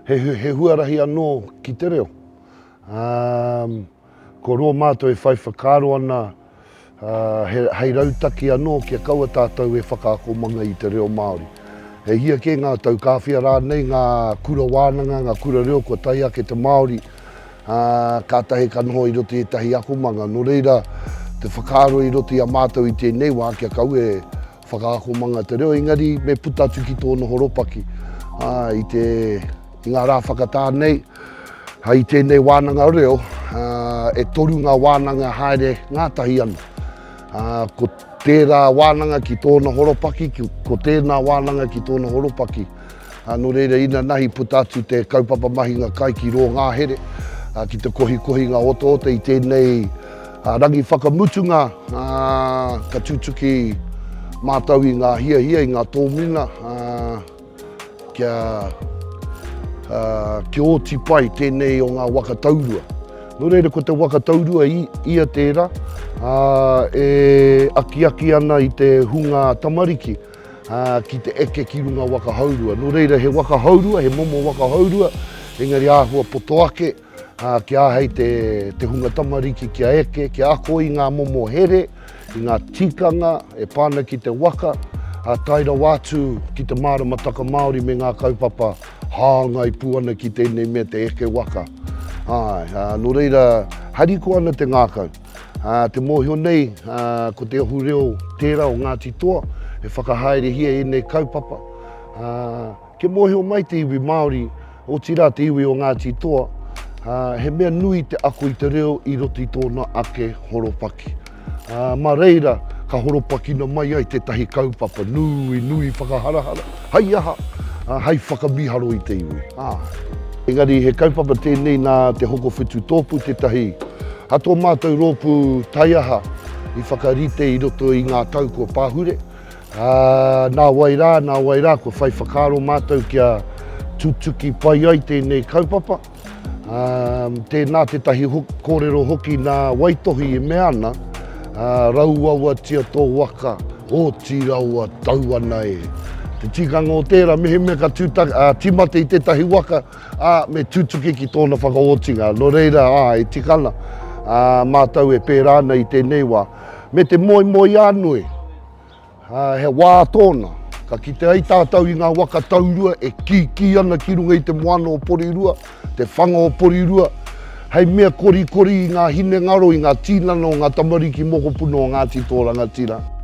he huarahi anō ki te reo. Ko roa mātou e whai whakaro ana, hei rautaki anō kia kaua tātou e whakaakomanga i te reo Māori. He hia ke ngā tau kāwhia rānei, ngā kura wānanga, ngā kura reo kua tai ake te Māori, ka tahe ka noho i roti e tahi akomanga. Nō reira, te whakaaro i roti a mātou i tēnei wā kia kau e whakaakomanga te reo. Engari, me puta atu ki tōna horopaki. I ngā rā whakatā nei, i tēnei wānanga reo, e toru ngā wānanga haere ngātahi ana. Ko tērā wānanga ki tōna horopaki, ko tēnā wānanga ki tōna horopaki. Nō reira ina nahi puta atu te kaupapa mahi ngā kai ki rō ngā here, ki te kohi ngā oto i tēnei rangi whakamutunga, ka tūtuki mātau i ngā hia i ngā tōmina, kia oti pai tēnei o ngā Wakataurua. Nō reira ko te Wakataurua ia tērā, e aki ana i te hunga tamariki, ki te eke ki runga wakahaurua. Nō reira he wakahaurua, he momo wakahaurua, engari āhua poto ake, kia hei te hunga tamariki kia eke, kia ako i ngā momo here, i ngā tikanga, e pāna ki te waka, taira wātu ki te māramataka Māori me ngā kaupapa hāngai puana ki tēnei mea te eke waka. Nō reira, hariko ana te ngākau. Te mōhio nei, ko te ahu reo tērā o Ngāti Toa, e whakahaere hia e nei kaupapa. Ke mōhio mai te iwi Māori, o tira te iwi o Ngāti Toa, he mea nui te ako i te reo i roti tōna ake horopaki. Mā reira, ka horopaki na mai ai te tahi kaupapa, nui whakaharahara, hai aha, hai whakamiharo i te iwi. Engari, he kaupapa tēnei nā te hoko whitu tōpu te tahi. Ato mātou rōpu tai aha i whakarite i roto i ngā tau kua pāhure. Nā wairā, kua whai whakaro mātou kia tutuki pai ai tēnei kaupapa. Tēnā te tahi kōrero hoki nā waitohi e mea ana, rauaua tia tō waka, o ti raua tau ana e. Te tikanga o tērā, mehe mea ka timate i te tahi waka, me tutuki ki tōna whakaotinga. Nō reira, e tikana, mātou e pērā ana i tēnei wā. Me te moi anui, he wā tōna, ka ki te ai tātou i ngā Wakataurua, e ki ana ki runga i te moana o Porirua, te whanga o Porirua, hei mea kori i ngā hine ngaro, i ngā tīnana o ngā tamariki mokopuna o Ngāti Toa Rangatira.